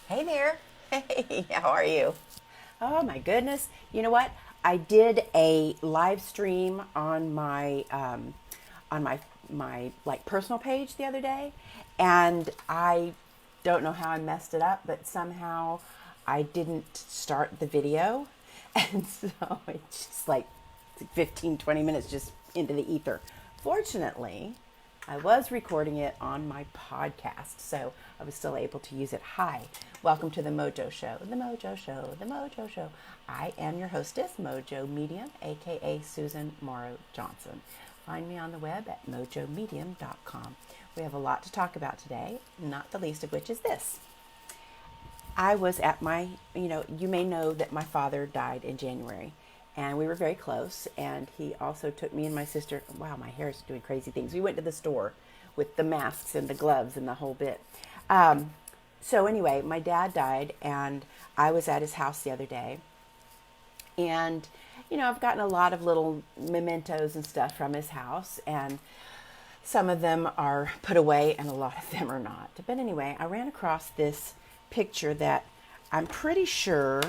Hey there. Hey, how are you? Oh my goodness. You know what? I did a live stream on my like personal page the other day, and I don't know how I messed it up, but somehow I didn't start the video. And so it's just like 15, 20 minutes just into the ether. Fortunately, I was recording it on my podcast, so I was still able to use it. Hi, welcome to the Mojo Show. The Mojo Show. The Mojo Show. I am your hostess, Mojo Medium, aka Susan Morrow Johnson. Find me on the web at mojomedium.com. We have a lot to talk about today, not the least of which is this. I was at you may know that my father died in January, and we were very close. And he also took me and my sister. Wow, my hair is doing crazy things. We went to the store with the masks and the gloves and the whole bit. So anyway, my dad died, and I was at his house the other day. And, I've gotten a lot of little mementos and stuff from his house, and some of them are put away and a lot of them are not. But anyway, I ran across this picture that I'm pretty sure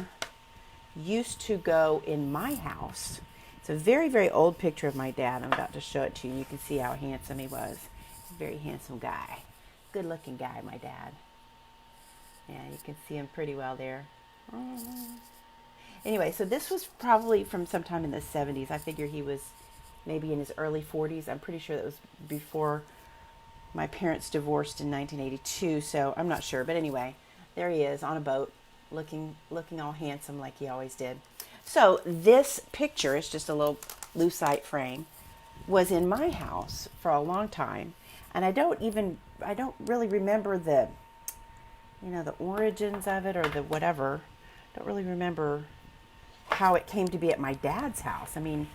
used to go in my house. It's a very, very old picture of my dad. I'm about to show it to you. You can see how handsome he was. Very handsome guy. Good looking guy, my dad. Yeah, you can see him pretty well there. Anyway, so this was probably from sometime in the 70s. I figure he was maybe in his early 40s. I'm pretty sure that was before my parents divorced in 1982, so I'm not sure. But anyway, there he is on a boat, looking all handsome like he always did. So this picture, it's just a little lucite frame, was in my house for a long time, and I don't really remember the origins of it or the whatever. Don't really remember how it came to be at my dad's house. I mean,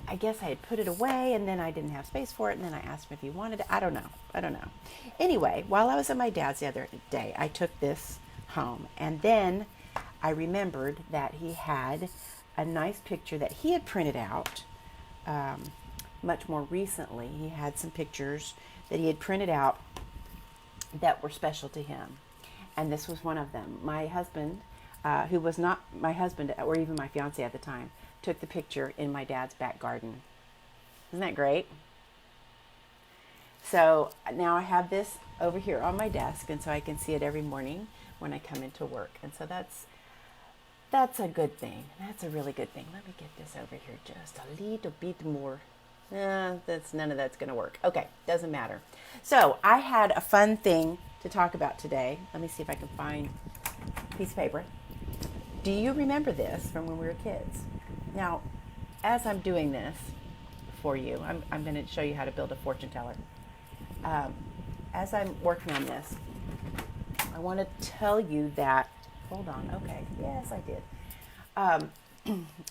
I guess I had put it away, and then I didn't have space for it, and then I asked him if he wanted it. I don't know. Anyway, while I was at my dad's the other day, I took this home, and then I remembered that he had a nice picture that he had printed out much more recently. He had some pictures that he had printed out that were special to him, and this was one of them. My husband, who was not my husband or even my fiance at the time, took the picture in my dad's back garden. Isn't that great? So now I have this over here on my desk, and so I can see it every morning when I come into work. And so that's a good thing. That's a really good thing. Let me get this over here just a little bit more. None of that's going to work. Okay, doesn't matter. So I had a fun thing to talk about today. Let me see if I can find a piece of paper. Do you remember this from when we were kids? Now, as I'm doing this for you, I'm going to show you how to build a fortune teller. As I'm working on this, I want to tell you that, hold on, okay, yes, I did,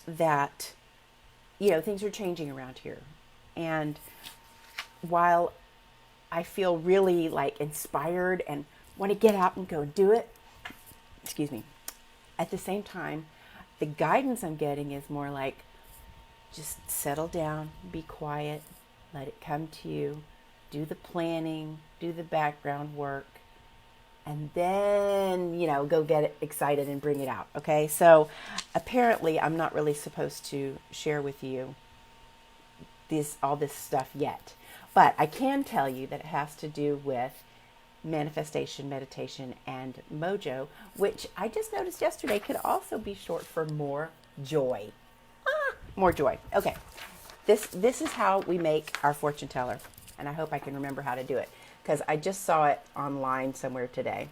that, things are changing around here. And while I feel really like inspired and want to get out and go do it, excuse me, at the same time, the guidance I'm getting is more like, just settle down, be quiet, let it come to you, do the planning, do the background work, and then, go get it excited and bring it out. Okay. So apparently I'm not really supposed to share with you all this stuff yet, but I can tell you that it has to do with manifestation, meditation, and mojo, which I just noticed yesterday could also be short for more joy. More joy. Okay. This is how we make our fortune teller, and I hope I can remember how to do it because I just saw it online somewhere today.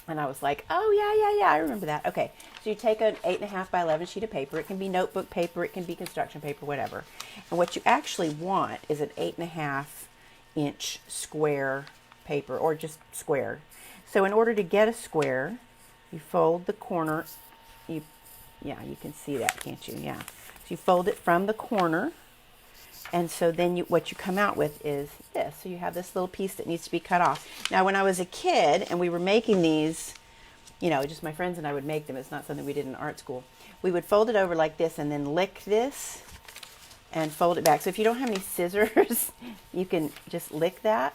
And I was like, oh, yeah, I remember that. Okay, so you take an 8.5 by 11 sheet of paper. It can be notebook paper. It can be construction paper, whatever. And what you actually want is an 8.5 inch square paper, or just square. So in order to get a square, you fold the corner. You can see that, can't you? Yeah. So you fold it from the corner. And so then what you come out with is this. So you have this little piece that needs to be cut off. Now, when I was a kid and we were making these, just my friends and I would make them. It's not something we did in art school. We would fold it over like this and then lick this and fold it back. So if you don't have any scissors, you can just lick that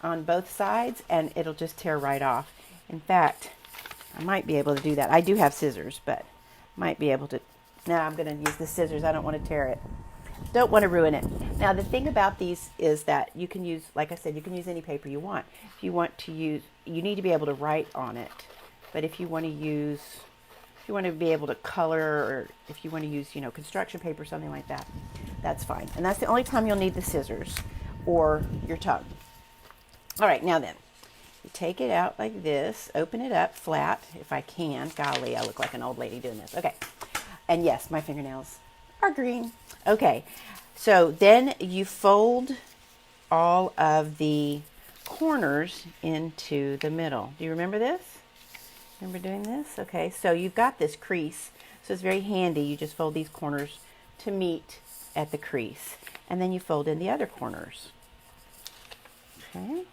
on both sides and it'll just tear right off. In fact, I might be able to do that. I do have scissors, but might be able to. Now I'm going to use the scissors. I don't want to tear it. Don't want to ruin it. Now the thing about these is that you can use, like I said, you can use any paper you want. If you want to use, you need to be able to write on it. But if you want to use, if you want to be able to color, or if you want to use, construction paper, something like that, that's fine. And that's the only time you'll need the scissors or your tongue. All right, now then, you take it out like this, open it up flat, if I can. Golly, I look like an old lady doing this. Okay. And yes, my fingernails are green. Okay, so then you fold all of the corners into the middle. Do you remember this? Remember doing this? Okay, so you've got this crease, so it's very handy. You just fold these corners to meet at the crease, and then you fold in the other corners. Okay.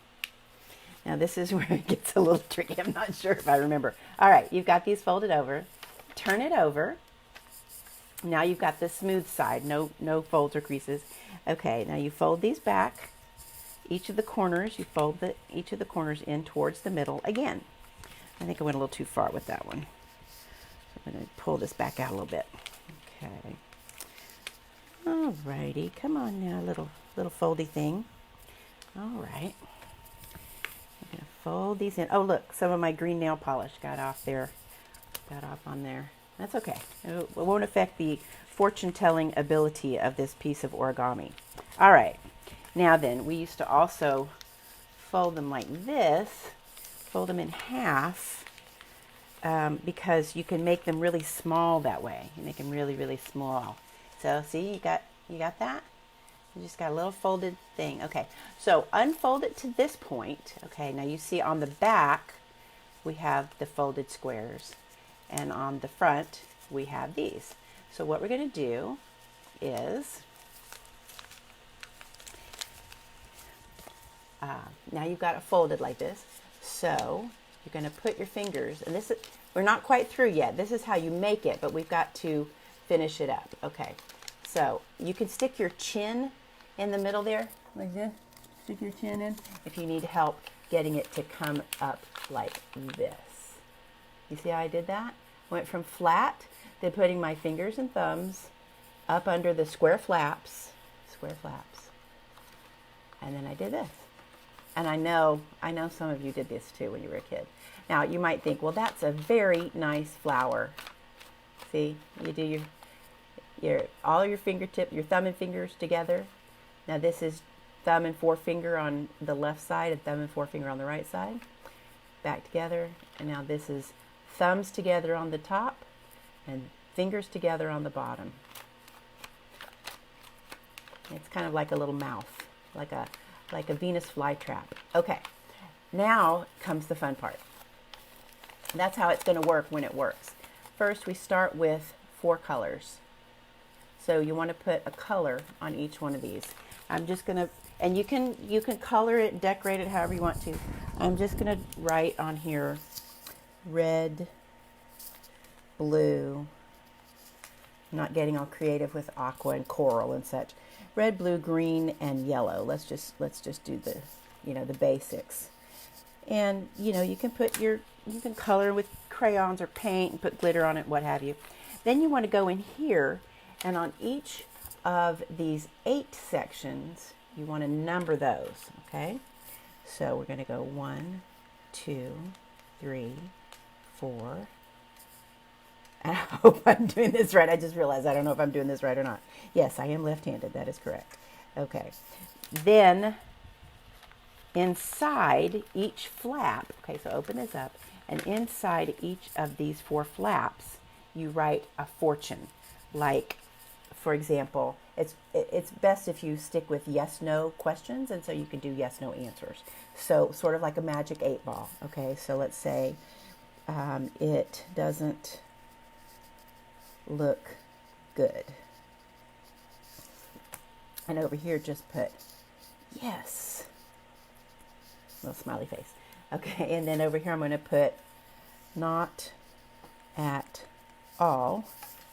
Now this is where it gets a little tricky. I'm not sure if I remember. All right, you've got these folded over. Turn it over. Now you've got the smooth side, no folds or creases. Okay, now you fold these back. Each of the corners, you fold each of the corners in towards the middle again. I think I went a little too far with that one. So I'm going to pull this back out a little bit. Okay. All righty, come on now, little foldy thing. All right. I'm going to fold these in. Oh, look, some of my green nail polish got off on there. That's okay. It won't affect the fortune-telling ability of this piece of origami. All right. Now then, we used to also fold them like this, fold them in half, because you can make them really small that way. You make them really, really small. So see, you got that? You just got a little folded thing. Okay, so unfold it to this point. Okay, now you see on the back, we have the folded squares. And on the front, we have these. So what we're going to do is, now you've got it folded like this. So you're going to put your fingers, and we're not quite through yet. This is how you make it, but we've got to finish it up. Okay, so you can stick your chin in the middle there, like this. Stick your chin in if you need help getting it to come up like this. You see how I did that? Went from flat, then putting my fingers and thumbs up under the square flaps, and then I did this. And I know some of you did this too when you were a kid. Now you might think, well, that's a very nice flower. See, you do all your fingertip, your thumb and fingers together. Now this is thumb and forefinger on the left side and thumb and forefinger on the right side. Back together, and now this is thumbs together on the top and fingers together on the bottom. It's kind of like a little mouth, like a Venus flytrap. Okay, now comes the fun part. That's how it's going to work when it works. First, we start with 4 colors. So you want to put a color on each one of these. I'm just going to, and you can color it, decorate it however you want to. I'm just going to write on here red, blue. I'm not getting all creative with aqua and coral and such. Red, blue, green, and yellow. Let's just do the, the basics. And you can color with crayons or paint and put glitter on it, what have you. Then you want to go in here, and on each of these 8 sections, you want to number those. Okay, so we're going to go 1, 2, 3, 4. I hope I'm doing this right. I just realized I don't know if I'm doing this right or not. Yes, I am left-handed. That is correct. Okay. Then inside each flap, okay, so open this up, and inside each of these 4 flaps, you write a fortune. Like, for example, it's best if you stick with yes/no questions, and so you can do yes/no answers. So sort of like a magic 8 ball. Okay, so let's say it doesn't look good. And over here just put yes. Little smiley face. Okay, and then over here I'm going to put not at all.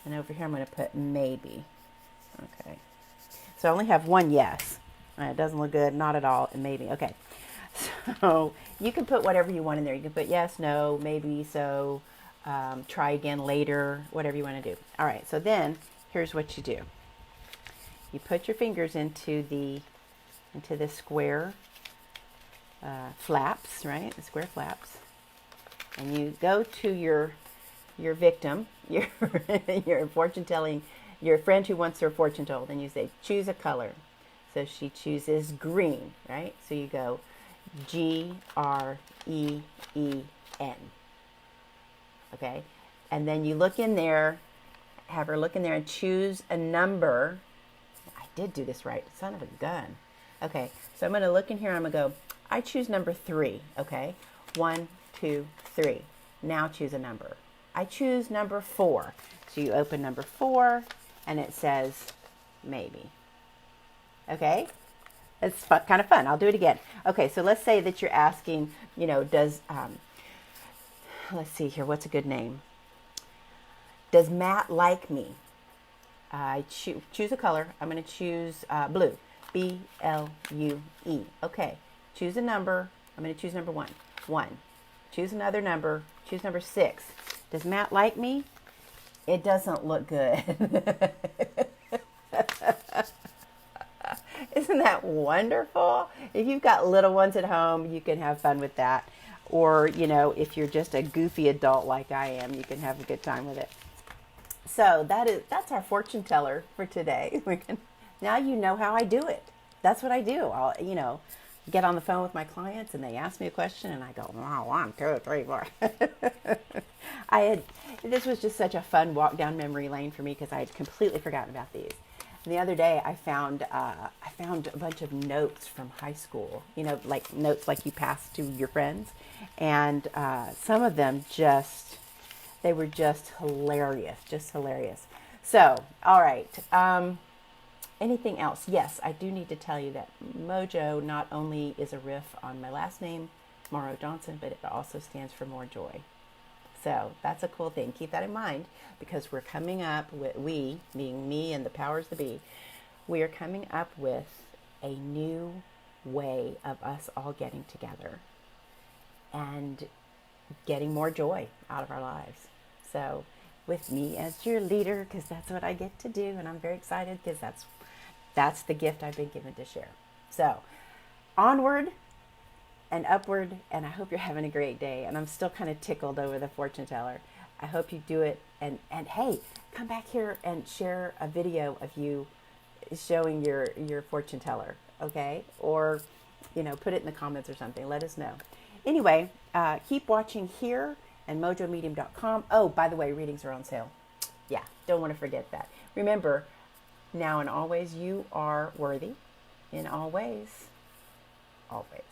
And over here I'm going to put maybe. Okay. So I only have one yes. It doesn't look good, not at all, and maybe. Okay. So You can put whatever you want in there. You can put yes, no, maybe, so, try again later, whatever you want to do. All right, so then here's what you do. You put your fingers into the square flaps, right? The square flaps, and you go to your victim, your your fortune telling, your friend who wants her fortune told, and you say, choose a color. So she chooses green, right? So you go GREEN. Okay, and then you look in there, have her look in there and choose a number. I did do this right, son of a gun. Okay, so I'm going to look in here. I'm going to go, I choose number 3. Okay, 1, 2, 3. Now choose a number. I choose number 4. So you open number 4 and it says maybe. Okay, it's fun, kind of fun. I'll do it again. Okay, so let's say that you're asking, does, let's see here, what's a good name? Does Matt like me? I choose a color. I'm going to choose blue. BLUE. Okay. Choose a number. I'm going to choose number 1. 1. Choose another number. Choose number 6. Does Matt like me? It doesn't look good. Isn't that wonderful? If you've got little ones at home, you can have fun with that. Or, if you're just a goofy adult like I am, you can have a good time with it. So that's our fortune teller for today. Now you know how I do it. That's what I do. I'll, get on the phone with my clients and they ask me a question and I go, 1, 2, 3, 4. This was just such a fun walk down memory lane for me because I had completely forgotten about these. And the other day I found a bunch of notes from high school, like notes like you pass to your friends. And some of them they were just hilarious, So, all right. Anything else? Yes, I do need to tell you that Mojo not only is a riff on my last name, Morrow Johnson, but it also stands for more joy. So that's a cool thing. Keep that in mind because we're coming up with, we, being me and the powers that be, we are coming up with a new way of us all getting together and getting more joy out of our lives. So with me as your leader, because that's what I get to do, and I'm very excited because that's the gift I've been given to share. So onward and upward, and I hope you're having a great day. And I'm still kind of tickled over the fortune teller. I hope you do it. And hey, come back here and share a video of you showing your fortune teller, okay? Or, put it in the comments or something. Let us know. Anyway, keep watching here and mojomedium.com. Oh, by the way, readings are on sale. Yeah, don't want to forget that. Remember, now and always, you are worthy in all ways. Always.